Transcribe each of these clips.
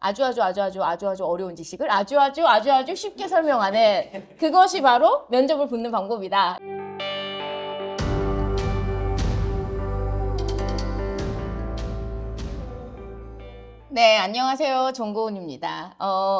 아주 어려운 지식을 아주 쉽게 설명하는 그것이 바로 면접을 붙는 방법이다. 네, 안녕하세요. 정고은입니다.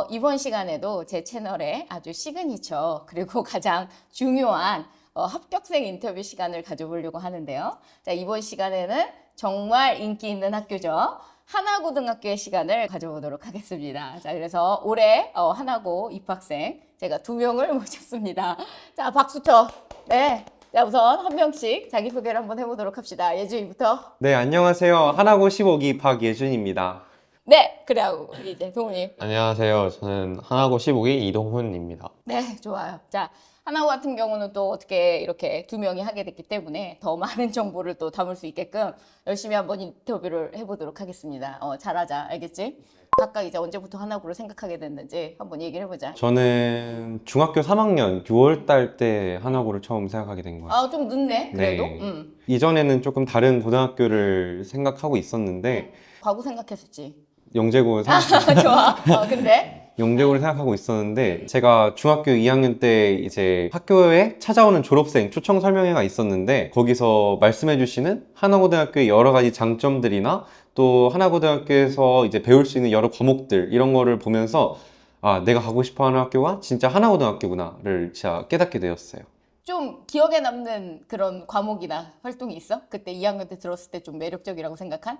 이번 시간에도 제 채널에 아주 시그니처 그리고 가장 중요한 합격생 인터뷰 시간을 가져보려고 하는데요. 자, 이번 시간에는 정말 인기 있는 학교죠. 하나고등학교의 시간을 가져보도록 하겠습니다. 자, 그래서 올해 하나고 입학생 제가 2명을 모셨습니다. 자, 박수 쳐. 네. 자, 우선 한 명씩 자기소개를 한번 해보도록 합시다. 예준이부터. 네, 안녕하세요. 하나고 15기 박예준입니다. 네, 그래요. 이제 동훈이. 안녕하세요. 저는 하나고 15기 이동훈입니다. 네, 좋아요. 자, 하나고 같은 경우는 또 어떻게 이렇게 2명이 하게 됐기 때문에 더 많은 정보를 또 담을 수 있게끔 열심히 한번 인터뷰를 해보도록 하겠습니다. 잘하자. 알겠지? 각각 이제 언제부터 하나고를 생각하게 됐는지 한번 얘기를 해보자. 저는 중학교 3학년 6월 달 때 하나고를 처음 생각하게 된 것 같아요. 좀 늦네, 그래도. 네. 이전에는 조금 다른 고등학교를 생각하고 있었는데 과거 생각했었지. 영재고 생각, 좋아. 근데? 영재고를 생각하고 있었는데 제가 중학교 2학년 때 이제 학교에 찾아오는 졸업생 초청 설명회가 있었는데 거기서 말씀해 주시는 하나고등학교의 여러 가지 장점들이나 또 하나고등학교에서 이제 배울 수 있는 여러 과목들 이런 거를 보면서 아, 내가 가고 싶어 하는 학교가 진짜 하나고등학교구나를 진짜 깨닫게 되었어요. 좀 기억에 남는 그런 과목이나 활동이 있어? 그때 2학년 때 들었을 때 좀 매력적이라고 생각한?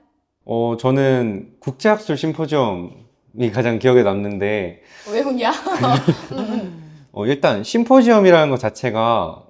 저는 국제학술 심포지엄이 가장 기억에 남는데 왜 웃냐? 일단 심포지엄이라는 것 자체가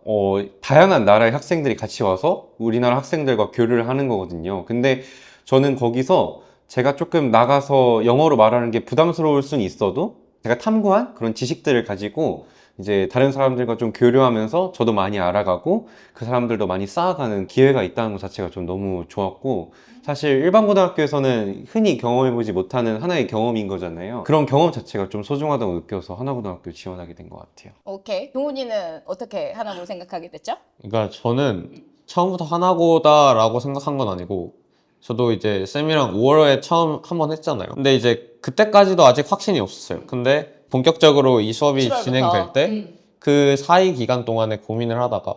다양한 나라의 학생들이 같이 와서 우리나라 학생들과 교류를 하는 거거든요. 근데 저는 거기서 제가 조금 나가서 영어로 말하는 게 부담스러울 수는 있어도 제가 탐구한 그런 지식들을 가지고 이제 다른 사람들과 좀 교류하면서 저도 많이 알아가고 그 사람들도 많이 쌓아가는 기회가 있다는 것 자체가 좀 너무 좋았고, 사실 일반 고등학교에서는 흔히 경험해보지 못하는 하나의 경험인 거잖아요. 그런 경험 자체가 좀 소중하다고 느껴서 하나고등학교 지원하게 된 것 같아요. 오케이. 동훈이는 어떻게 하나고 생각하게 됐죠? 그러니까 저는 처음부터 하나고다라고 생각한 건 아니고, 저도 이제 쌤이랑 5월에 처음 한 번 했잖아요. 근데 이제 그때까지도 아직 확신이 없었어요. 근데 본격적으로 이 수업이 7월부터. 진행될 때 그 사이 기간 동안에 고민을 하다가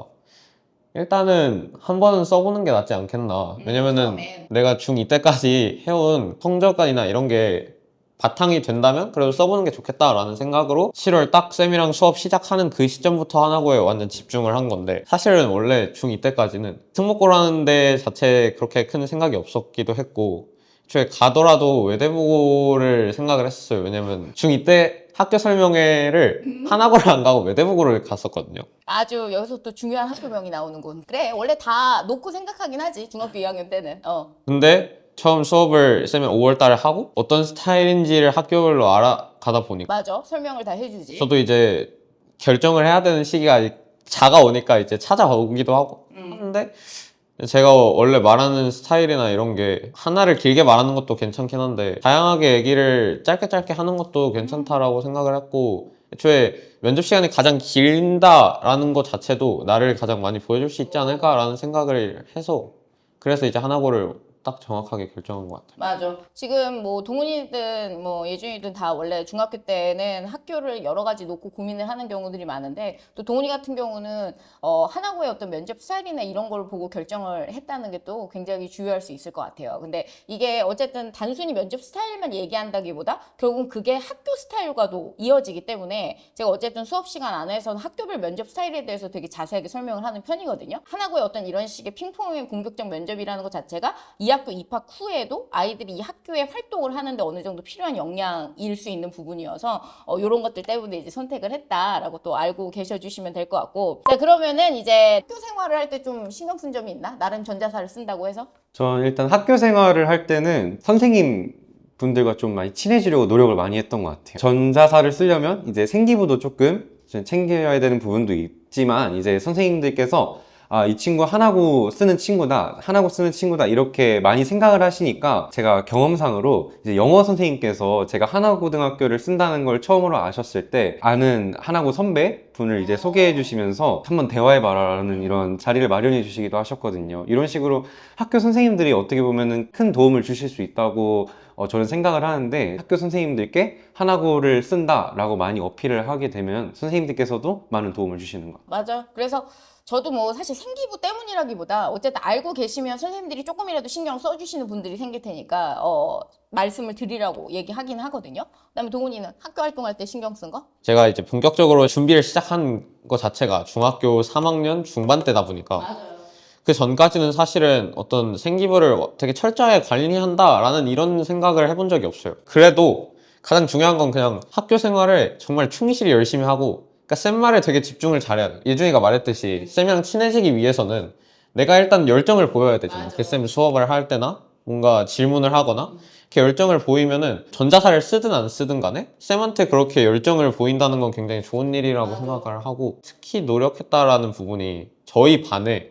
일단은 한 번은 써보는 게 낫지 않겠나. 왜냐면은 처음엔. 내가 중2 때까지 해온 성적이나 이런 게 바탕이 된다면 그래도 써보는 게 좋겠다라는 생각으로 7월 딱 쌤이랑 수업 시작하는 그 시점부터 하나고에 완전 집중을 한 건데, 사실은 원래 중2 때까지는 특목고라는 데 자체에 그렇게 큰 생각이 없었기도 했고, 애초에 가더라도 외대부고를 생각을 했었어요. 왜냐면 중2 때 학교 설명회를 하나고를 안 가고 외대부고를 갔었거든요. 아주 여기서 또 중요한 학교명이 나오는군. 그래, 원래 다 놓고 생각하긴 하지. 중학교 2학년 때는. 근데 처음 수업을 쌤이 5월 달에 하고 어떤 스타일인지를 학교별로 알아가다 보니까 맞아. 설명을 다 해주지. 저도 이제 결정을 해야 되는 시기가 다가오니까 이제 찾아보기도 하고 하는데, 제가 원래 말하는 스타일이나 이런 게 하나를 길게 말하는 것도 괜찮긴 한데 다양하게 얘기를 짧게 하는 것도 괜찮다라고 생각을 했고, 애초에 면접 시간이 가장 길다라는 것 자체도 나를 가장 많이 보여줄 수 있지 않을까라는 생각을 해서, 그래서 이제 하나고를 딱 정확하게 결정한 것 같아요. 맞아. 지금 뭐 동훈이든 뭐 예준이든 다 원래 중학교 때는 학교를 여러 가지 놓고 고민을 하는 경우들이 많은데, 또 동훈이 같은 경우는 하나고의 어떤 면접 스타일이나 이런 걸 보고 결정을 했다는 게 또 굉장히 중요할 수 있을 것 같아요. 근데 이게 어쨌든 단순히 면접 스타일만 얘기한다기보다 결국은 그게 학교 스타일과도 이어지기 때문에 제가 어쨌든 수업 시간 안에서는 학교별 면접 스타일에 대해서 되게 자세하게 설명을 하는 편이거든요. 하나고의 어떤 이런 식의 핑퐁의 공격적 면접이라는 것 자체가 이 학교 입학 후에도 아이들이 이 학교에 활동을 하는데 어느 정도 필요한 역량일 수 있는 부분이어서 이런 것들 때문에 이제 선택을 했다라고 또 알고 계셔 주시면 될 것 같고, 자, 그러면은 이제 학교 생활을 할 때 좀 신경 쓴 점이 있나? 나름 전자사를 쓴다고 해서? 전 일단 학교 생활을 할 때는 선생님 분들과 좀 많이 친해지려고 노력을 많이 했던 것 같아요. 전자사를 쓰려면 이제 생기부도 조금 챙겨야 되는 부분도 있지만, 이제 선생님들께서 이 친구 하나고 쓰는 친구다 이렇게 많이 생각을 하시니까, 제가 경험상으로 이제 영어 선생님께서 제가 하나고등학교를 쓴다는 걸 처음으로 아셨을 때 아는 하나고 선배 분을 이제 소개해 주시면서 한번 대화해봐라 라는 이런 자리를 마련해 주시기도 하셨거든요. 이런 식으로 학교 선생님들이 어떻게 보면은 큰 도움을 주실 수 있다고 저는 생각을 하는데 학교 선생님들께 하나고를 쓴다라고 많이 어필을 하게 되면 선생님들께서도 많은 도움을 주시는 것 같아요. 맞아. 그래서 저도 뭐 사실 생기부 때문이라기보다 어쨌든 알고 계시면 선생님들이 조금이라도 신경 써주시는 분들이 생길 테니까 말씀을 드리라고 얘기하긴 하거든요. 그다음에 동훈이는 학교 활동할 때 신경 쓴 거? 제가 이제 본격적으로 준비를 시작한 것 자체가 중학교 3학년 중반 때다 보니까 맞아요. 그 전까지는 사실은 어떤 생기부를 되게 철저하게 관리한다라는 이런 생각을 해본 적이 없어요. 그래도 가장 중요한 건 그냥 학교 생활을 정말 충실히 열심히 하고, 그러니까 쌤 말에 되게 집중을 잘해야 돼. 예준이가 말했듯이 쌤이랑 친해지기 위해서는 내가 일단 열정을 보여야 되잖아. 맞아. 그 쌤 수업을 할 때나 뭔가 질문을 하거나 이렇게 열정을 보이면은 전자사를 쓰든 안 쓰든 간에 쌤한테 그렇게 열정을 보인다는 건 굉장히 좋은 일이라고 생각을 하고, 특히 노력했다라는 부분이 저희 반에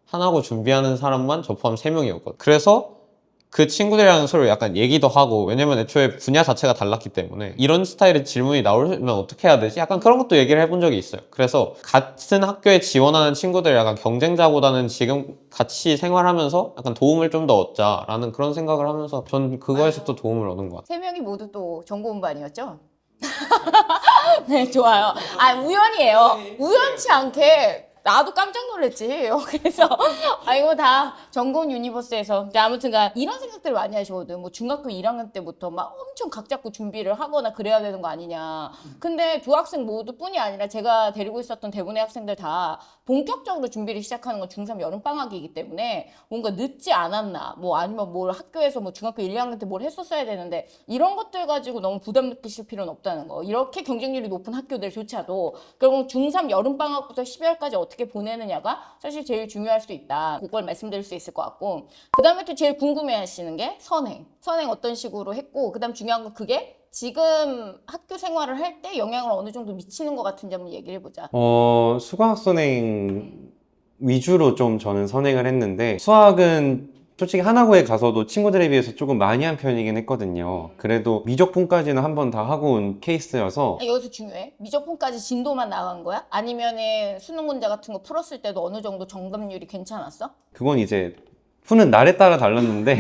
하나고 준비하는 사람만 저 포함 3명이었거든. 그래서 그 친구들이랑 서로 약간 얘기도 하고, 왜냐면 애초에 분야 자체가 달랐기 때문에 이런 스타일의 질문이 나오면 어떻게 해야 되지? 약간 그런 것도 얘기를 해본 적이 있어요. 그래서 같은 학교에 지원하는 친구들 약간 경쟁자보다는 지금 같이 생활하면서 약간 도움을 좀 더 얻자라는 그런 생각을 하면서 전 그거에서 또 도움을 얻은 것 같아요. 세 명이 모두 또 전공반이었죠? 네, 좋아요. 아, 우연이에요. 우연치 않게 나도 깜짝 놀랐지. 그래서 이거 다 전공 유니버스에서. 근데 아무튼간 이런 생각들을 많이 하시거든. 뭐 중학교 1학년 때부터 막 엄청 각 잡고 준비를 하거나 그래야 되는 거 아니냐. 근데 두 학생 모두뿐이 아니라 제가 데리고 있었던 대부분의 학생들 다 본격적으로 준비를 시작하는 건 중3 여름방학이기 때문에 뭔가 늦지 않았나, 뭐 아니면 뭘 학교에서 뭐 중학교 1, 2학년 때 뭘 했었어야 되는데 이런 것들 가지고 너무 부담 느끼실 필요는 없다는 거. 이렇게 경쟁률이 높은 학교들조차도 결국 중3 여름방학부터 12월까지 어떻게 보내느냐가 사실 제일 중요할 수 있다. 그걸 말씀드릴 수 있을 것 같고, 그 다음에 또 제일 궁금해 하시는 게 선행. 선행 어떤 식으로 했고, 그 다음 중요한 건 그게 지금 학교 생활을 할 때 영향을 어느 정도 미치는 것 같은지 한번 얘기를 해보자. 수학 선행 위주로 좀 저는 선행을 했는데, 수학은 솔직히 하나고에 가서도 친구들에 비해서 조금 많이 한 편이긴 했거든요. 그래도 미적분까지는 한 번 다 하고 온 케이스여서. 여기서 중요해. 미적분까지 진도만 나간 거야? 아니면은 수능 문제 같은 거 풀었을 때도 어느 정도 정답률이 괜찮았어? 그건 이제 푸는 날에 따라 달랐는데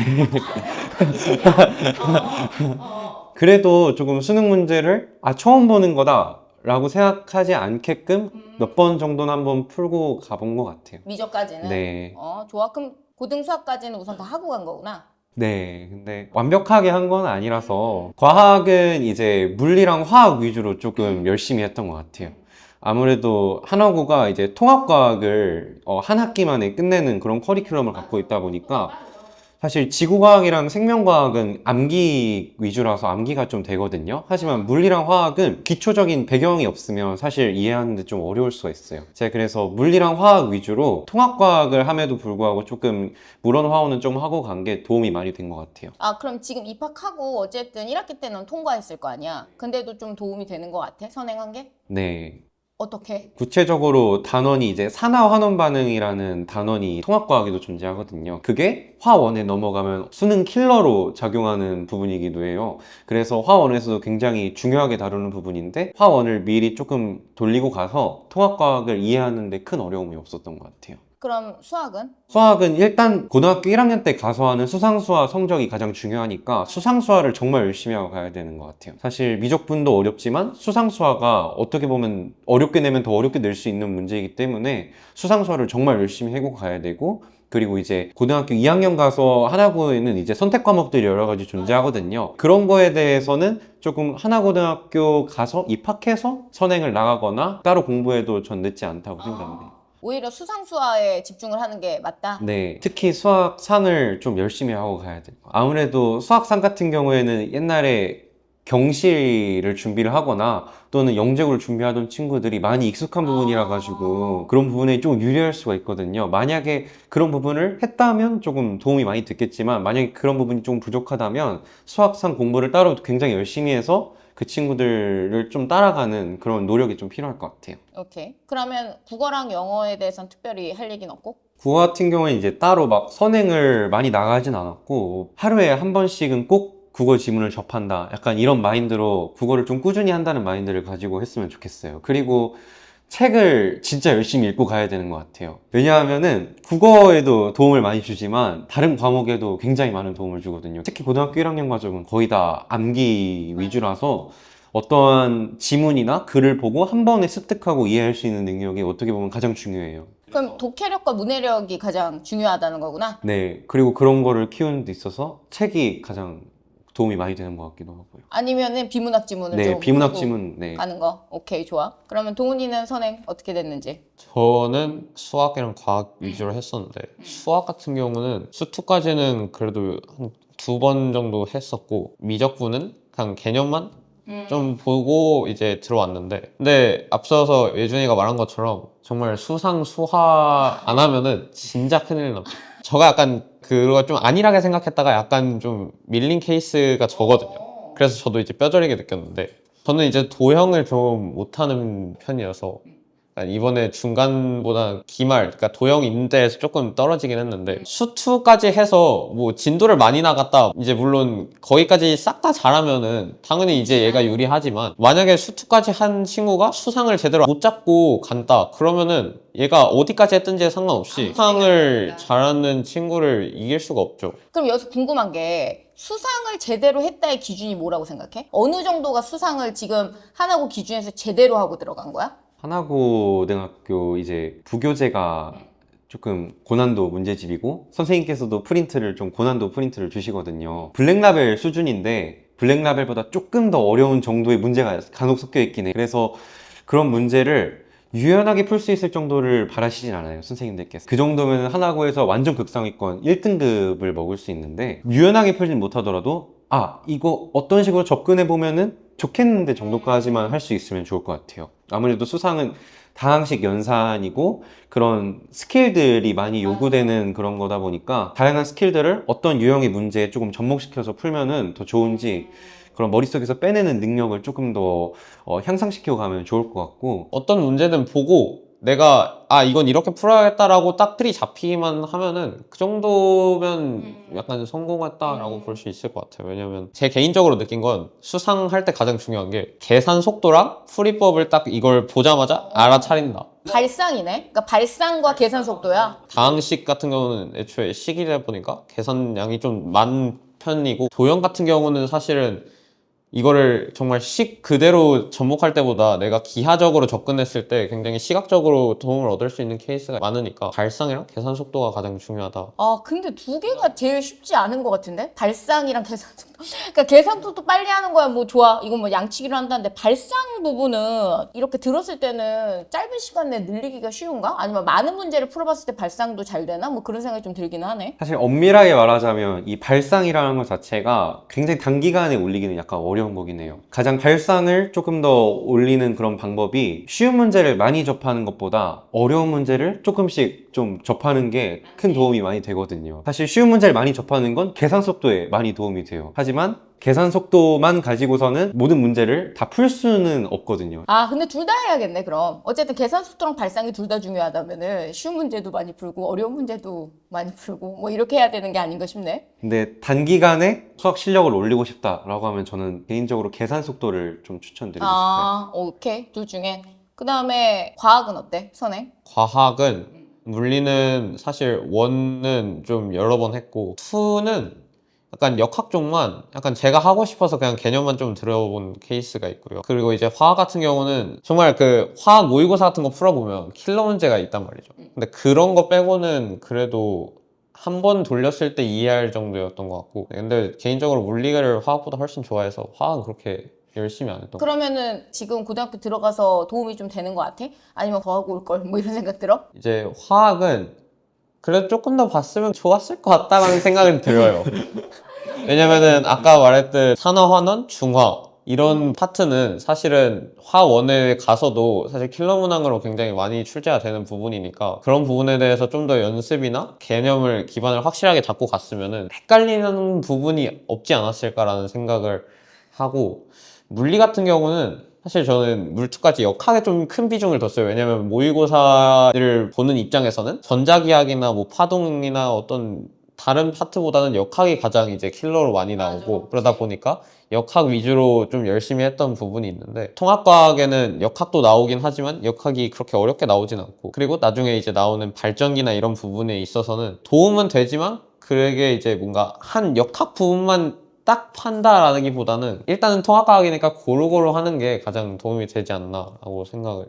그래도 조금 수능 문제를 처음 보는 거다 라고 생각하지 않게끔 몇 번 정도는 한번 풀고 가본 것 같아요. 미적까지는? 네. 좋아. 그럼 고등 수학까지는 우선 다 하고 간 거구나. 네, 근데 완벽하게 한 건 아니라서 과학은 이제 물리랑 화학 위주로 조금 열심히 했던 것 같아요. 아무래도 한화고가 이제 통합과학을 한 학기 만에 끝내는 그런 커리큘럼을 갖고 있다 보니까 사실 지구과학이랑 생명과학은 암기 위주라서 암기가 좀 되거든요. 하지만 물리랑 화학은 기초적인 배경이 없으면 사실 이해하는데 좀 어려울 수가 있어요. 제가 그래서 물리랑 화학 위주로 통합과학을 함에도 불구하고 조금 물원화원은 좀 하고 간 게 도움이 많이 된 것 같아요. 그럼 지금 입학하고 어쨌든 1학기 때는 통과했을 거 아니야. 근데도 좀 도움이 되는 것 같아? 선행한 게? 네. 어떻게? 구체적으로 단원이 이제 산화환원 반응이라는 단원이 통합과학에도 존재하거든요. 그게 화원에 넘어가면 수능 킬러로 작용하는 부분이기도 해요. 그래서 화원에서도 굉장히 중요하게 다루는 부분인데 화원을 미리 조금 돌리고 가서 통합과학을 이해하는 데 큰 어려움이 없었던 것 같아요. 그럼 수학은? 수학은 일단 고등학교 1학년 때 가서 하는 수상수화 성적이 가장 중요하니까 수상수화를 정말 열심히 하고 가야 되는 것 같아요. 사실 미적분도 어렵지만 수상수화가 어떻게 보면 어렵게 내면 더 어렵게 낼 수 있는 문제이기 때문에 수상수화를 정말 열심히 해고 가야 되고, 그리고 이제 고등학교 2학년 가서 하나고에는 이제 선택 과목들이 여러 가지 존재하거든요. 그런 거에 대해서는 조금 하나고등학교 가서 입학해서 선행을 나가거나 따로 공부해도 전 늦지 않다고 생각합니다. 오히려 수상수화에 집중을 하는 게 맞다? 네, 특히 수학상을 좀 열심히 하고 가야 돼요. 아무래도 수학상 같은 경우에는 옛날에 경시를 준비를 하거나 또는 영재고를 준비하던 친구들이 많이 익숙한 부분이라 가지고 그런 부분에 좀 유리할 수가 있거든요. 만약에 그런 부분을 했다면 조금 도움이 많이 됐겠지만, 만약에 그런 부분이 좀 부족하다면 수학상 공부를 따로 굉장히 열심히 해서 그 친구들을 좀 따라가는 그런 노력이 좀 필요할 것 같아요. 오케이. 그러면 국어랑 영어에 대해서는 특별히 할 얘기는 없고? 국어 같은 경우는 이제 따로 막 선행을 많이 나가진 않았고, 하루에 한 번씩은 꼭 국어 지문을 접한다, 약간 이런 마인드로 국어를 좀 꾸준히 한다는 마인드를 가지고 했으면 좋겠어요. 그리고 책을 진짜 열심히 읽고 가야 되는 것 같아요. 왜냐하면은 국어에도 도움을 많이 주지만 다른 과목에도 굉장히 많은 도움을 주거든요. 특히 고등학교 1학년 과정은 거의 다 암기 위주라서 어떠한 지문이나 글을 보고 한 번에 습득하고 이해할 수 있는 능력이 어떻게 보면 가장 중요해요. 그럼 독해력과 문해력이 가장 중요하다는 거구나. 네, 그리고 그런 거를 키우는 데 있어서 책이 가장 도움이 많이 되는 것 같기도 하고요. 아니면은 비문학 지문을 네, 좀 비문학 하고 지문, 네. 가는 거. 오케이, 좋아. 그러면 동훈이는 선행 어떻게 됐는지. 저는 수학이랑 과학 위주로 했었는데 수학 같은 경우는 수투까지는 그래도 한 2번 정도 했었고 미적분은 그냥 개념만 좀 보고 이제 들어왔는데 근데 앞서서 예준이가 말한 것처럼 정말 수상 수화 안 하면은 진짜 큰일 납니다. 저가 약간 그거 좀 안일하게 생각했다가 약간 좀 밀린 케이스가 저거든요. 그래서 저도 이제 뼈저리게 느꼈는데 저는 이제 도형을 좀 못하는 편이어서 그러니까 이번에 중간보다 기말, 그러니까 도형 인대에서 조금 떨어지긴 했는데 수투까지 해서 뭐 진도를 많이 나갔다 이제 물론 거기까지 싹 다 잘하면은 당연히 이제 얘가 유리하지만 만약에 수투까지 한 친구가 수상을 제대로 못 잡고 간다 그러면은 얘가 어디까지 했든지 상관없이 수상을 잘하는 친구를 이길 수가 없죠. 그럼 여기서 궁금한 게 수상을 제대로 했다의 기준이 뭐라고 생각해? 어느 정도가 수상을 지금 하나고 기준에서 제대로 하고 들어간 거야? 하나고등학교 이제 부교재가 조금 고난도 문제집이고 선생님께서도 프린트를 좀 고난도 프린트를 주시거든요. 블랙라벨 수준인데 블랙라벨보다 조금 더 어려운 정도의 문제가 간혹 섞여 있긴 해. 그래서 그런 문제를 유연하게 풀 수 있을 정도를 바라시진 않아요, 선생님들께서. 그 정도면 하나고에서 완전 극상위권 1등급을 먹을 수 있는데 유연하게 풀진 못하더라도 아, 이거 어떤 식으로 접근해 보면은 좋겠는데 정도까지만 할 수 있으면 좋을 것 같아요. 아무래도 수상은 다항식 연산이고 그런 스킬들이 많이 요구되는 그런 거다 보니까 다양한 스킬들을 어떤 유형의 문제에 조금 접목시켜서 풀면은 더 좋은지 그런 머릿속에서 빼내는 능력을 조금 더 향상시켜 가면 좋을 것 같고 어떤 문제든 보고 내가 아 이건 이렇게 풀어야겠다라고 딱 틀이 잡히기만 하면은 그 정도면 약간 성공했다라고 볼 수 있을 것 같아요. 왜냐면 제 개인적으로 느낀 건 수상할 때 가장 중요한 게 계산 속도랑 풀이법을 딱 이걸 보자마자 알아차린다. 발상이네? 그러니까 발상과 계산 속도야? 다항식 같은 경우는 애초에 식이다 보니까 계산량이 좀 많은 편이고 도형 같은 경우는 사실은 이거를 정말 식 그대로 접목할 때보다 내가 기하적으로 접근했을 때 굉장히 시각적으로 도움을 얻을 수 있는 케이스가 많으니까 발상이랑 계산 속도가 가장 중요하다. 아, 근데 두 개가 제일 쉽지 않은 것 같은데? 발상이랑 계산 속도. 그러니까 계산 속도 빨리 하는 거야, 뭐 좋아. 이건 뭐 양치기로 한다는데 발상 부분은 이렇게 들었을 때는 짧은 시간 내에 늘리기가 쉬운가? 아니면 많은 문제를 풀어봤을 때 발상도 잘 되나? 뭐 그런 생각이 좀 들긴 하네. 사실 엄밀하게 말하자면 이 발상이라는 것 자체가 굉장히 단기간에 올리기는 약간 어려운 거긴 해요. 가장 발상을 조금 더 올리는 그런 방법이 쉬운 문제를 많이 접하는 것보다 어려운 문제를 조금씩 좀 접하는 게 큰 도움이 많이 되거든요. 사실 쉬운 문제를 많이 접하는 건 계산 속도에 많이 도움이 돼요. 하지만 계산 속도만 가지고서는 모든 문제를 다 풀 수는 없거든요. 아, 근데 둘 다 해야겠네, 그럼. 어쨌든 계산 속도랑 발상이 둘 다 중요하다면은 쉬운 문제도 많이 풀고 어려운 문제도 많이 풀고 뭐 이렇게 해야 되는 게 아닌가 싶네. 근데 단기간에 수학 실력을 올리고 싶다라고 하면 저는 개인적으로 계산 속도를 좀 추천드리고 싶어요. 아, 오케이. 둘 중에. 그 다음에 과학은 어때? 선행? 과학은 물리는 사실 원은 좀 여러 번 했고 투는 약간 역학 쪽만 약간 제가 하고 싶어서 그냥 개념만 좀 들어본 케이스가 있고요. 그리고 이제 화학 같은 경우는 정말 그 화학 모의고사 같은 거 풀어보면 킬러 문제가 있단 말이죠. 근데 그런 거 빼고는 그래도 한 번 돌렸을 때 이해할 정도였던 것 같고 근데 개인적으로 물리를 화학보다 훨씬 좋아해서 화학은 그렇게 열심히 안 했던 것 같아요. 그러면은 지금 고등학교 들어가서 도움이 좀 되는 것 같아? 아니면 더 하고 올 걸? 뭐 이런 생각 들어? 이제 화학은 그래도 조금 더 봤으면 좋았을 것 같다라는 생각은 들어요. 왜냐면은 아까 말했듯 산화환원, 중화학 이런 파트는 사실은 화원에 가서도 사실 킬러 문항으로 굉장히 많이 출제가 되는 부분이니까 그런 부분에 대해서 좀 더 연습이나 개념을 기반을 확실하게 잡고 갔으면은 헷갈리는 부분이 없지 않았을까라는 생각을 하고 물리 같은 경우는 사실 저는 물투까지 역학에 좀 큰 비중을 뒀어요. 왜냐면 모의고사를 보는 입장에서는 전자기학이나 뭐 파동이나 어떤 다른 파트보다는 역학이 가장 이제 킬러로 많이 나오고 그러다 보니까 역학 위주로 좀 열심히 했던 부분이 있는데 통합과학에는 역학도 나오긴 하지만 역학이 그렇게 어렵게 나오진 않고 그리고 나중에 이제 나오는 발전기나 이런 부분에 있어서는 도움은 되지만 그게 이제 뭔가 한 역학 부분만 딱 판다라기보다는 일단은 통합과학이니까 고루고루 하는 게 가장 도움이 되지 않나라고 생각을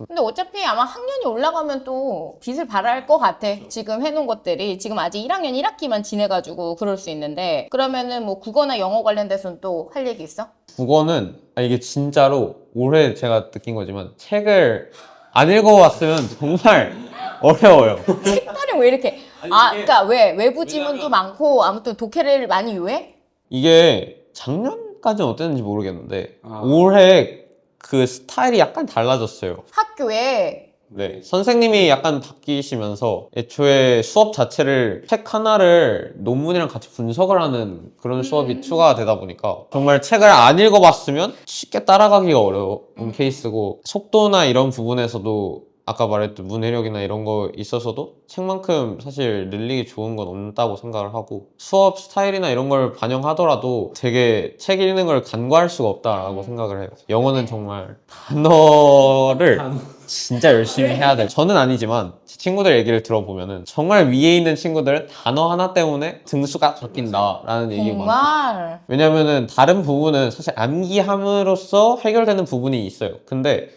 근데 어차피 아마 학년이 올라가면 또 빛을 발할 것 같아. 지금 해놓은 것들이. 지금 아직 1학년 1학기만 지내가지고 그럴 수 있는데. 그러면은 뭐 국어나 영어 관련돼서는 또 할 얘기 있어? 국어는 이게 진짜로 올해 제가 느낀 거지만 책을 안 읽어왔으면 정말 어려워요. 색깔이 왜 이렇게. 그러니까 왜? 외부 지문도 많고 아무튼 독해를 많이 요해? 이게 작년까지는 어땠는지 모르겠는데 아. 올해 그 스타일이 약간 달라졌어요. 학교에 네, 선생님이 약간 바뀌시면서 애초에 수업 자체를 책 하나를 논문이랑 같이 분석을 하는 그런 수업이 추가가 되다 보니까 정말 책을 안 읽어봤으면 쉽게 따라가기가 어려운 케이스고 속도나 이런 부분에서도 아까 말했던 문해력이나 이런 거 있어서도 책만큼 사실 늘리기 좋은 건 없다고 생각을 하고 수업 스타일이나 이런 걸 반영하더라도 되게 책 읽는 걸 간과할 수가 없다라고 생각을 해요. 영어는 정말 단어를 진짜 열심히 해야 돼. 저는 아니지만 제 친구들 얘기를 들어보면은 정말 위에 있는 친구들은 단어 하나 때문에 등수가 바뀐다라는 얘기가 많아요. 정말 왜냐면은 다른 부분은 사실 암기함으로써 해결되는 부분이 있어요. 근데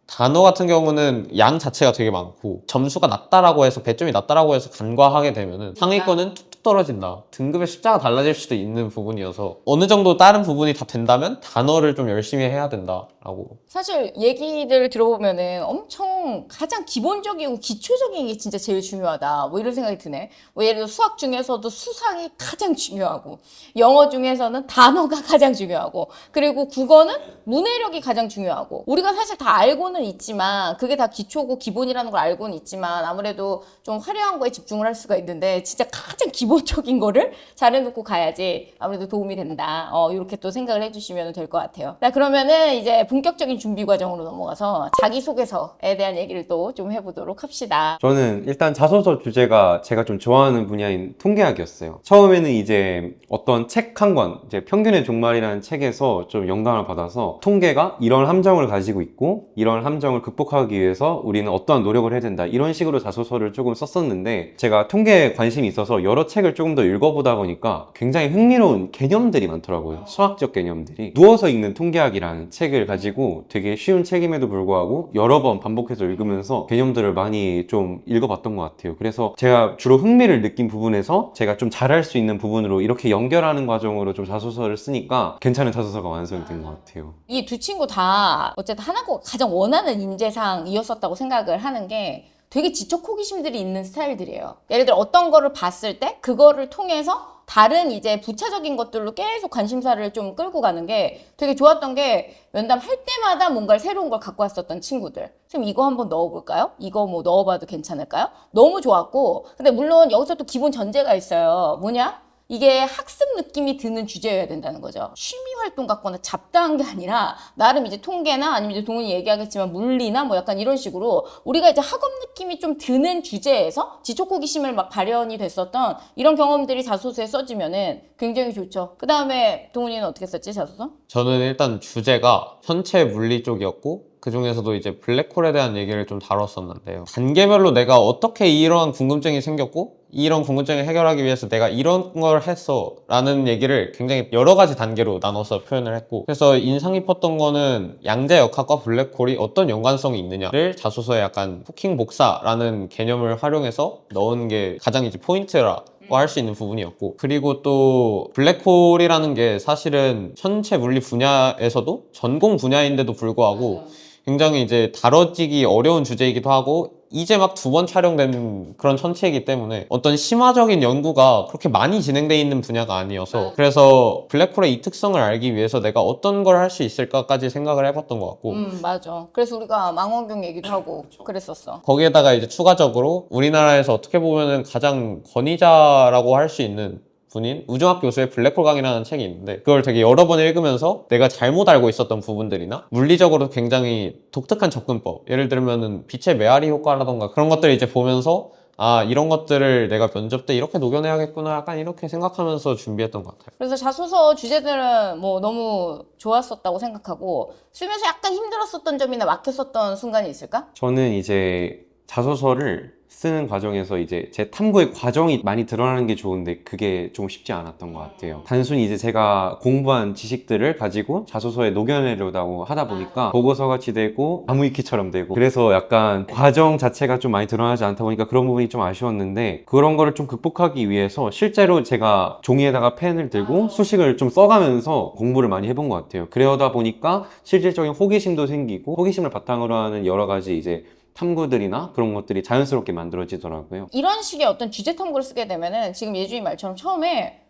단어 같은 경우는 양 자체가 되게 많고 점수가 낮다라고 해서 배점이 낮다라고 해서 간과하게 되면은 상위권은 툭툭 떨어진다. 등급의 숫자가 달라질 수도 있는 부분이어서 어느 정도 다른 부분이 다 된다면 단어를 좀 열심히 해야 된다라고. 사실 얘기들을 들어보면은 엄청 가장 기본적이고 기초적인 게 진짜 제일 중요하다. 뭐 이런 생각이 드네. 뭐 예를 들어 수학 중에서도 수상이 가장 중요하고 영어 중에서는 단어가 가장 중요하고 그리고 국어는 문해력이 가장 중요하고 우리가 사실 다 알고는 있지만 그게 다 기초고 기본이라는 걸 알고는 있지만 아무래도 좀 화려한 거에 집중을 할 수가 있는데 진짜 가장 기본적인 거를 잘해놓고 가야지 아무래도 도움이 된다. 이렇게 또 생각을 해주시면 될 것 같아요. 자, 그러면은 이제 본격적인 준비 과정으로 넘어가서 자기소개서에 대한 얘기를 또 좀 해보도록 합시다. 저는 일단 자소서 주제가 제가 좀 좋아하는 분야인 통계학이었어요. 처음에는 이제 어떤 책 한 권, 이제 평균의 종말이라는 책에서 좀 영감을 받아서 통계가 이런 함정을 가지고 있고 이런 함정을 극복하기 위해서 우리는 어떠한 노력을 해야 된다. 이런 식으로 자소서를 조금 썼었는데 제가 통계에 관심이 있어서 여러 책을 조금 더 읽어보다 보니까 굉장히 흥미로운 개념들이 많더라고요. 수학적 개념들이. 누워서 읽는 통계학이라는 책을 가지고 되게 쉬운 책임에도 불구하고 여러 번 반복해서 읽으면서 개념들을 많이 좀 읽어봤던 것 같아요. 그래서 제가 주로 흥미를 느낀 부분에서 제가 좀 잘할 수 있는 부분으로 이렇게 연결하는 과정으로 좀 자소서를 쓰니까 괜찮은 자소서가 완성이 된 것 같아요. 이 두 친구 다 어쨌든 하나고 가장 원하는 인재상이었었다고 생각을 하는 게 되게 지적 호기심들이 있는 스타일들이에요. 예를 들어 어떤 거를 봤을 때 그거를 통해서 다른 이제 부차적인 것들로 계속 관심사를 좀 끌고 가는 게 되게 좋았던 게 면담 할 때마다 뭔가 새로운 걸 갖고 왔었던 친구들. 선생님 이거 한번 넣어볼까요? 이거 뭐 넣어봐도 괜찮을까요? 너무 좋았고 근데 물론 여기서 또 기본 전제가 있어요. 뭐냐? 이게 학습 느낌이 드는 주제여야 된다는 거죠. 취미 활동 같거나 잡다한 게 아니라 나름 이제 통계나 아니면 이제 동훈이 얘기하겠지만 물리나 뭐 약간 이런 식으로 우리가 이제 학업 느낌이 좀 드는 주제에서 지적 호기심을 막 발현이 됐었던 이런 경험들이 자소서에 써지면은 굉장히 좋죠. 그 다음에 동훈이는 어떻게 썼지 자소서? 저는 일단 주제가 현체 물리 쪽이었고 그 중에서도 이제 블랙홀에 대한 얘기를 좀 다뤘었는데요. 단계별로 내가 어떻게 이러한 궁금증이 생겼고 이런 궁금증을 해결하기 위해서 내가 이런 걸 했어 라는 얘기를 굉장히 여러 가지 단계로 나눠서 표현을 했고 그래서 인상 깊었던 거는 양자역학과 블랙홀이 어떤 연관성이 있느냐를 자소서에 약간 후킹 복사라는 개념을 활용해서 넣은 게 가장 이제 포인트라 할 수 있는 부분이었고 그리고 또 블랙홀이라는 게 사실은 현체 물리 분야에서도 전공 분야인데도 불구하고 굉장히 이제 다뤄지기 어려운 주제이기도 하고 이제 막 두 번 촬영된 그런 천체이기 때문에 어떤 심화적인 연구가 그렇게 많이 진행되어 있는 분야가 아니어서 그래서 블랙홀의 이 특성을 알기 위해서 내가 어떤 걸 할 수 있을까까지 생각을 해봤던 것 같고 맞아. 그래서 우리가 망원경 얘기도 하고 그랬었어. 거기에다가 이제 추가적으로 우리나라에서 어떻게 보면은 가장 권위자라고 할 수 있는 분인 우중학 교수의 블랙홀 강의라는 책이 있는데 그걸 되게 여러 번 읽으면서 내가 잘못 알고 있었던 부분들이나 물리적으로 굉장히 독특한 접근법 예를 들면은 빛의 메아리 효과라던가 그런 것들을 이제 보면서 아, 이런 것들을 내가 면접 때 이렇게 녹여내야겠구나. 약간 이렇게 생각하면서 준비했던 것 같아요. 그래서 자소서 주제들은 뭐 너무 좋았었다고 생각하고 쓰면서 약간 힘들었었던 점이나 막혔었던 순간이 있을까? 저는 이제 자소서를 쓰는 과정에서 이제 제 탐구의 과정이 많이 드러나는 게 좋은데 그게 좀 쉽지 않았던 것 같아요. 단순히 이제 제가 공부한 지식들을 가지고 자소서에 녹여내려고 하다 보니까 보고서 같이 되고 나무위키처럼 되고 그래서 약간 과정 자체가 좀 많이 드러나지 않다 보니까 그런 부분이 좀 아쉬웠는데 그런 거를 좀 극복하기 위해서 실제로 제가 종이에다가 펜을 들고 수식을 좀 써가면서 공부를 많이 해본 것 같아요. 그러다 보니까 실질적인 호기심도 생기고 호기심을 바탕으로 하는 여러 가지 이제 탐구들이나 그런 것들이 자연스럽게 만들어지더라고요. 이런 식의 어떤 주제 탐구를 쓰게 되면은 지금 예준이 말처럼 처음에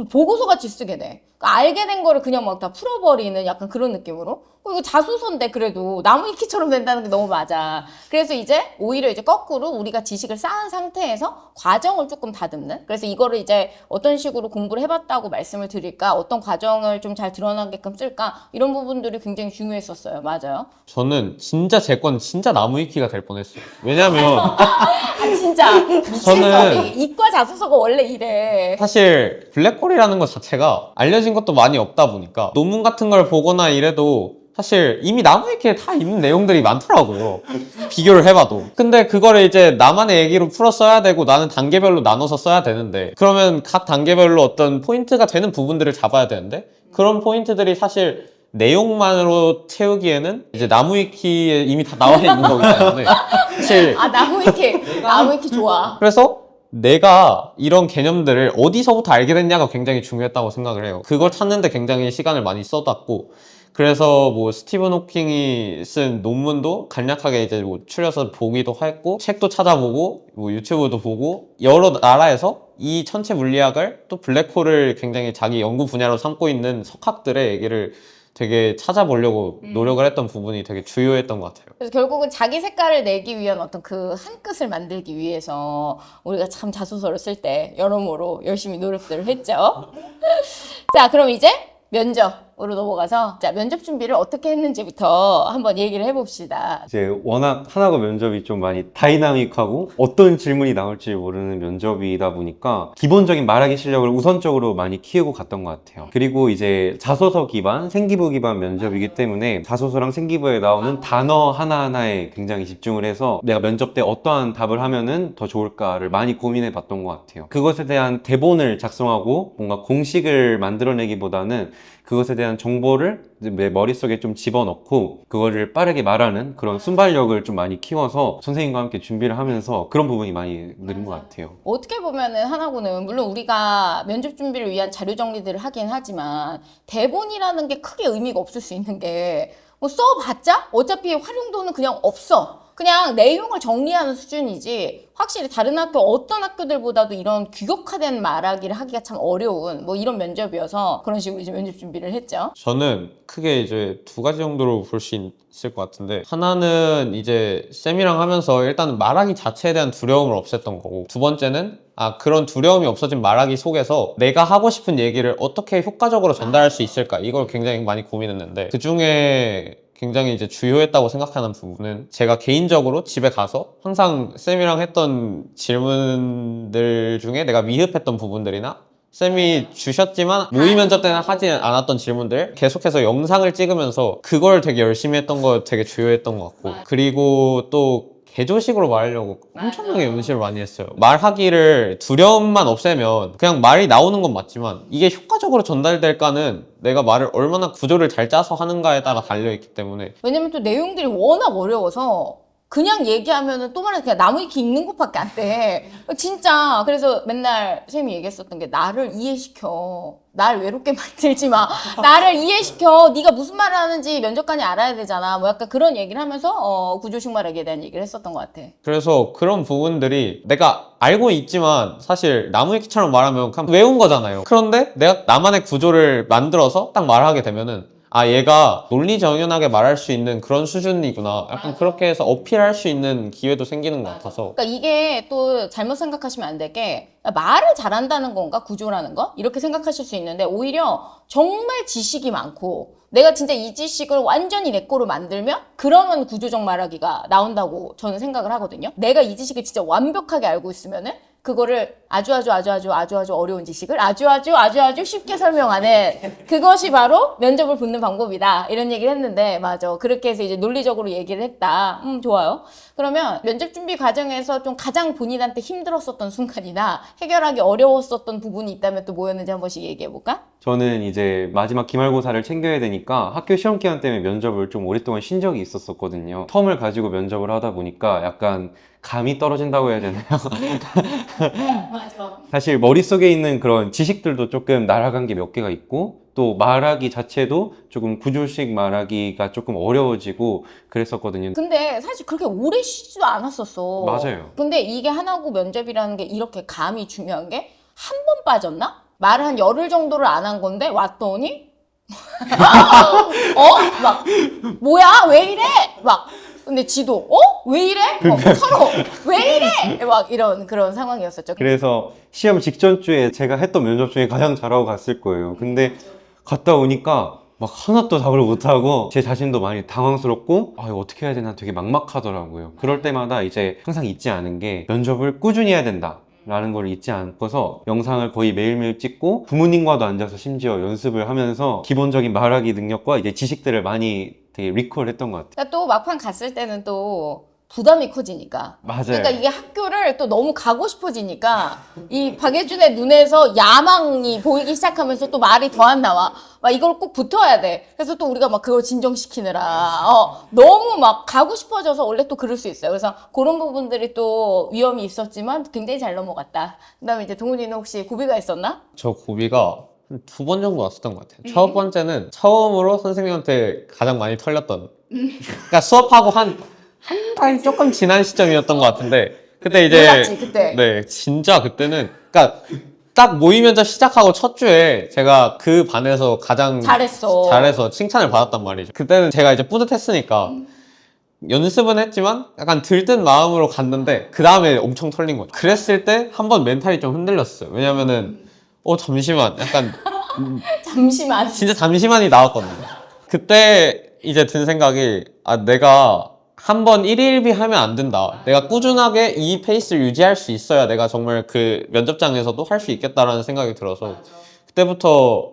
보고서 같이 쓰게 돼. 그러니까 알게 된 거를 그냥 막 다 풀어버리는 약간 그런 느낌으로. 이거 자소서인데 그래도 나무위키처럼 된다는 게 너무 맞아. 그래서 이제 오히려 이제 거꾸로 우리가 지식을 쌓은 상태에서 과정을 조금 다듬는. 그래서 이거를 이제 어떤 식으로 공부를 해봤다고 말씀을 드릴까, 어떤 과정을 좀 잘 드러나게끔 쓸까 이런 부분들이 굉장히 중요했었어요. 맞아요. 저는 진짜 제 건 진짜 나무위키가 될 뻔했어요. 왜냐면 아 진짜 미친 소리. 이과 자소서가 원래 이래. 사실 블랙홀이라는 것 자체가 알려진 것도 많이 없다 보니까 논문 같은 걸 보거나 이래도 사실 이미 나무위키에 다 있는 내용들이 많더라고요. 비교를 해봐도. 근데 그거를 이제 나만의 얘기로 풀어 써야 되고 나는 단계별로 나눠서 써야 되는데 그러면 각 단계별로 어떤 포인트가 되는 부분들을 잡아야 되는데 그런 포인트들이 사실 내용만으로 채우기에는 이제 나무위키에 이미 다 나와 있는 거기 때문에 사실 아 나무위키 좋아. 그래서 내가 이런 개념들을 어디서부터 알게 됐냐가 굉장히 중요했다고 생각을 해요. 그걸 찾는데 굉장히 시간을 많이 쏟았고 그래서 뭐 스티븐 호킹이 쓴 논문도 간략하게 이제 뭐 추려서 보기도 했고 책도 찾아보고 뭐 유튜브도 보고 여러 나라에서 이 천체 물리학을 또 블랙홀을 굉장히 자기 연구 분야로 삼고 있는 석학들의 얘기를 되게 찾아보려고 노력을 했던 부분이 되게 주요했던 것 같아요. 그래서 결국은 자기 색깔을 내기 위한 어떤 그 한 끗을 만들기 위해서 우리가 참 자소서를 쓸 때 여러모로 열심히 노력들을 했죠. 자, 그럼 이제 면접으로 넘어가서 자, 면접 준비를 어떻게 했는지부터 한번 얘기를 해봅시다. 이제 워낙 하나고 면접이 좀 많이 다이나믹하고 어떤 질문이 나올지 모르는 면접이다 보니까 기본적인 말하기 실력을 우선적으로 많이 키우고 갔던 것 같아요. 그리고 이제 자소서 기반, 생기부 기반 면접이기 때문에 자소서랑 생기부에 나오는 단어 하나하나에 굉장히 집중을 해서 내가 면접 때 어떠한 답을 하면은 더 좋을까를 많이 고민해 봤던 것 같아요. 그것에 대한 대본을 작성하고 뭔가 공식을 만들어내기보다는 그것에 대한 정보를 내 머릿속에 좀 집어넣고 그거를 빠르게 말하는 그런 순발력을 좀 많이 키워서 선생님과 함께 준비를 하면서 그런 부분이 많이 늘은 것 같아요. 어떻게 보면은 하나고는 물론 우리가 면접 준비를 위한 자료 정리들을 하긴 하지만 대본이라는 게 크게 의미가 없을 수 있는 게 뭐 써봤자 어차피 활용도는 그냥 없어. 그냥 내용을 정리하는 수준이지 확실히 다른 학교 어떤 학교들보다도 이런 규격화된 말하기를 하기가 참 어려운 뭐 이런 면접이어서 그런 식으로 이제 면접 준비를 했죠. 저는 크게 이제 두 가지 정도로 볼 수 있을 것 같은데 하나는 이제 쌤이랑 하면서 일단은 말하기 자체에 대한 두려움을 없앴던 거고 두 번째는 그런 두려움이 없어진 말하기 속에서 내가 하고 싶은 얘기를 어떻게 효과적으로 전달할 수 있을까 이걸 굉장히 많이 고민했는데 그 중에 굉장히 이제 주요했다고 생각하는 부분은 제가 개인적으로 집에 가서 항상 쌤이랑 했던 질문들 중에 내가 미흡했던 부분들이나 쌤이 주셨지만 모의 면접 때는 하지 않았던 질문들 계속해서 영상을 찍으면서 그걸 되게 열심히 했던 거 되게 주요했던 것 같고 그리고 또 개조식으로 말하려고 엄청나게 연습을 많이 했어요. 말하기를 두려움만 없애면 그냥 말이 나오는 건 맞지만 이게 효과적으로 전달될까는 내가 말을 얼마나 구조를 잘 짜서 하는가에 따라 달려있기 때문에 왜냐면 또 내용들이 워낙 어려워서 그냥 얘기하면은 또 말해 그냥 나무위키 읽는 것밖에 안 돼. 진짜 그래서 맨날 쌤이 얘기했었던 게 나를 이해시켜. 날 외롭게 만들지 마. 나를 이해시켜. 네가 무슨 말을 하는지 면접관이 알아야 되잖아. 뭐 약간 그런 얘기를 하면서 구조식 말하기에 대한 얘기를 했었던 것 같아. 그래서 그런 부분들이 내가 알고 있지만 사실 나무위키처럼 말하면 그냥 외운 거잖아요. 그런데 내가 나만의 구조를 만들어서 딱 말하게 되면은 아, 얘가 논리정연하게 말할 수 있는 그런 수준이구나. 약간 그렇게 해서 어필할 수 있는 기회도 생기는 것 같아서. 그러니까 이게 또 잘못 생각하시면 안 될 게 말을 잘한다는 건가 구조라는 거 이렇게 생각하실 수 있는데 오히려 정말 지식이 많고 내가 진짜 이 지식을 완전히 내 거로 만들면 그러면 구조적 말하기가 나온다고 저는 생각을 하거든요. 내가 이 지식을 진짜 완벽하게 알고 있으면은 그거를 아주 어려운 지식을 아주 쉽게 설명하는 그것이 바로 면접을 붙는 방법이다. 이런 얘기를 했는데 맞아. 그렇게 해서 이제 논리적으로 얘기를 했다. 좋아요. 그러면 면접 준비 과정에서 좀 가장 본인한테 힘들었었던 순간이나 해결하기 어려웠었던 부분이 있다면 또 뭐였는지 한 번씩 얘기해 볼까? 저는 이제 마지막 기말고사를 챙겨야 되니까 학교 시험 기간 때문에 면접을 좀 오랫동안 쉰 적이 있었거든요. 텀을 가지고 면접을 하다 보니까 약간 감이 떨어진다고 해야 되나요? 맞아. 사실 머릿속에 있는 그런 지식들도 조금 날아간 게 몇 개가 있고 또 말하기 자체도 조금 구조식 말하기가 조금 어려워지고 그랬었거든요. 근데 사실 그렇게 오래 쉬지도 않았었어. 맞아요. 근데 이게 하나고 면접이라는 게 이렇게 감이 중요한 게 한 번 빠졌나? 말을 한 열흘 정도를 안 한 건데 왔더니 막 뭐야 왜 이래? 막 근데 지도 왜 이래? 서로 왜 이래? 막 이런 그런 상황이었었죠. 그래서 시험 직전 주에 제가 했던 면접 중에 가장 잘하고 갔을 거예요. 근데 갔다 오니까 막 하나도 답을 못하고 제 자신도 많이 당황스럽고 이거 어떻게 해야 되나 되게 막막하더라고요. 그럴 때마다 이제 항상 잊지 않은 게 면접을 꾸준히 해야 된다 라는 걸 잊지 않고서 영상을 거의 매일매일 찍고 부모님과도 앉아서 심지어 연습을 하면서 기본적인 말하기 능력과 이제 지식들을 많이 되게 리콜 했던 것 같아요. 그러니까 또 막판 갔을 때는 또 부담이 커지니까. 맞아요. 그러니까 이게 학교를 또 너무 가고 싶어지니까 이 박예준의 눈에서 야망이 보이기 시작하면서 또 말이 더 안 나와. 막 이걸 꼭 붙어야 돼. 그래서 또 우리가 막 그걸 진정시키느라 너무 막 가고 싶어져서 원래 또 그럴 수 있어요. 그래서 그런 부분들이 또 위험이 있었지만 굉장히 잘 넘어갔다. 그다음에 이제 동훈이는 혹시 고비가 있었나? 저 고비가 한 2번 정도 왔었던 것 같아요. 첫 번째는 처음으로 선생님한테 가장 많이 털렸던. 그러니까 수업하고 한 달 조금 지난 시점이었던 것 같은데 그때 이제 몰랐지 그때. 네 진짜 그때는 그러니까 딱 모의 면접 시작하고 첫 주에 제가 그 반에서 가장 잘했어. 칭찬을 받았단 말이죠. 그때는 제가 이제 뿌듯했으니까 연습은 했지만 약간 들뜬 마음으로 갔는데 그 다음에 엄청 털린 거죠. 그랬을 때 한 번 멘탈이 좀 흔들렸어요. 왜냐면은 잠시만 약간 잠시만. 진짜 잠시만이 나왔거든요. 그때 이제 든 생각이 내가 한 번 1일1비 하면 안 된다. 내가 꾸준하게 이 페이스를 유지할 수 있어야 내가 정말 그 면접장에서도 할 수 있겠다라는 생각이 들어서 그때부터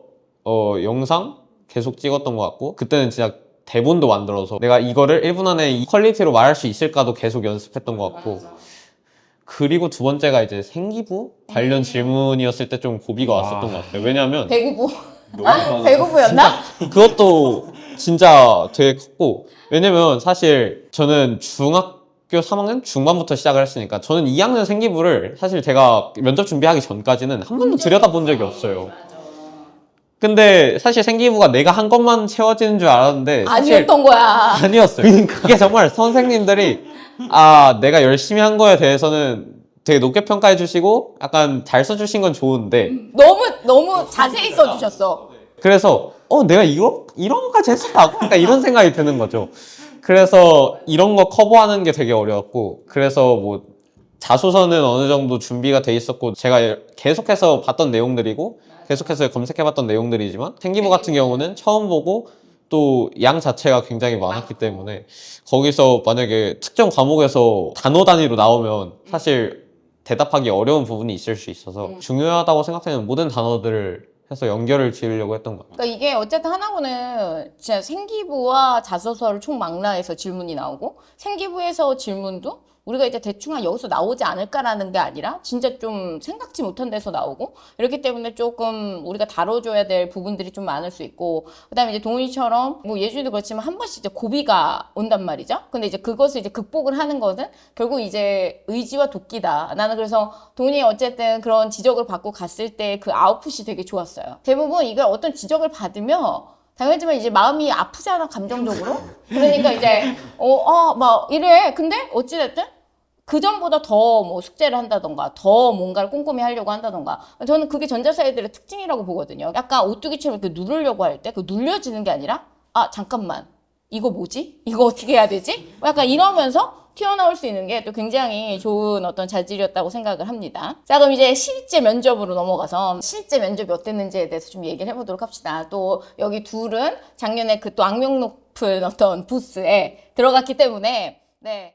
영상 계속 찍었던 것 같고 그때는 진짜 대본도 만들어서 내가 이거를 1분 안에 이 퀄리티로 말할 수 있을까도 계속 연습했던 것 같고 그리고 두 번째가 이제 생기부 관련 질문이었을 때 좀 고비가 왔었던 것 같아요. 왜냐면 배구부. 배구부였나? 그것도 진짜 되게 컸고 왜냐면 사실 저는 중학교 3학년 중반부터 시작을 했으니까 저는 2학년 생기부를 사실 제가 면접 준비하기 전까지는 한 번도 들여다본 적이 없어요. 근데 사실 생기부가 내가 한 것만 채워지는 줄 알았는데 사실 아니었던 거야. 아니었어요. 이게 정말 선생님들이 내가 열심히 한 거에 대해서는 되게 높게 평가해 주시고 약간 잘 써주신 건 좋은데 너무 자세히 써주셨어. 그래서 내가 이런 거까지 했었다고? 그러니까 이런 생각이 드는 거죠. 그래서 이런 거 커버하는 게 되게 어려웠고 그래서 뭐 자소서는 어느 정도 준비가 돼 있었고 제가 계속해서 봤던 내용들이고 계속해서 검색해봤던 내용들이지만 생기부 같은 경우는 처음 보고 또 양 자체가 굉장히 많았기 때문에 거기서 만약에 특정 과목에서 단어 단위로 나오면 사실 대답하기 어려운 부분이 있을 수 있어서 중요하다고 생각하는 모든 단어들을 해서 연결을 지으려고 했던 것 같아요. 그러니까 이게 어쨌든 하나고는 진짜 생기부와 자소서를 총망라해서 질문이 나오고 생기부에서 질문도 우리가 이제 대충 여기서 나오지 않을까라는 게 아니라 진짜 좀 생각지 못한 데서 나오고 이렇기 때문에 조금 우리가 다뤄줘야 될 부분들이 좀 많을 수 있고 그다음에 이제 동훈이처럼 뭐 예준이도 그렇지만 한 번씩 이제 고비가 온단 말이죠. 근데 이제 그것을 이제 극복을 하는 것은 결국 이제 의지와 도끼다. 나는 그래서 동훈이 어쨌든 그런 지적을 받고 갔을 때 그 아웃풋이 되게 좋았어요. 대부분 이걸 어떤 지적을 받으면 당연하지만 이제 마음이 아프잖아 감정적으로. 그러니까 이제 막 이래. 근데 어찌됐든 그 전보다 더 뭐 숙제를 한다던가 더 뭔가를 꼼꼼히 하려고 한다던가 저는 그게 전자사회들의 특징이라고 보거든요. 약간 오뚜기처럼 이렇게 누르려고 할 때 그 눌려지는 게 아니라 아, 잠깐만. 이거 뭐지? 이거 어떻게 해야 되지? 약간 이러면서 튀어나올 수 있는 게 또 굉장히 좋은 어떤 자질이었다고 생각을 합니다. 자, 그럼 이제 실제 면접으로 넘어가서 실제 면접이 어땠는지에 대해서 좀 얘기를 해보도록 합시다. 또 여기 둘은 작년에 그 또 악명 높은 어떤 부스에 들어갔기 때문에 네.